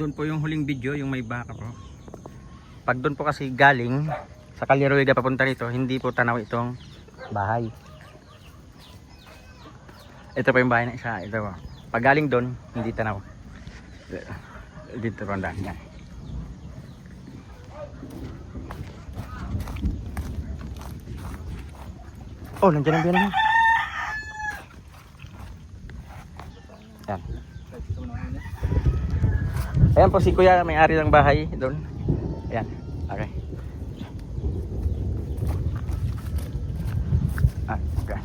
Doon po yung huling video, yung may baka po. Pag doon po kasi galing sa Calleruega papunta rito, hindi po tanaw itong bahay. Ito po yung bahay na isa. Ito po. Pag galing doon, hindi tanaw. Dito po ang daan niya. Oh, nandiyan ang biyanan mo. Yan. Ayan po si kuya, may-ari ng bahay doon. Ayan, okay. Okay.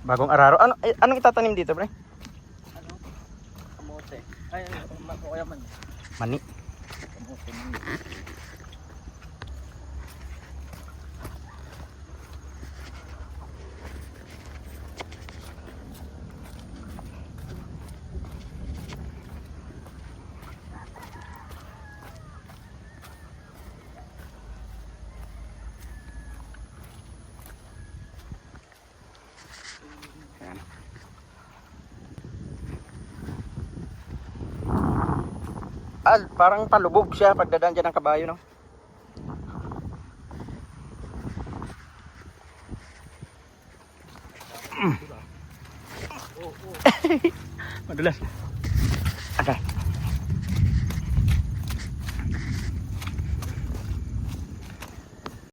Bagong araro. Anong itatanim dito, pre? Ano? Kamote. Ay, kaya man. Mani. Kamote, mani. Parang palubog siya pagdadaan dyan ng kabayo, no? Madulas.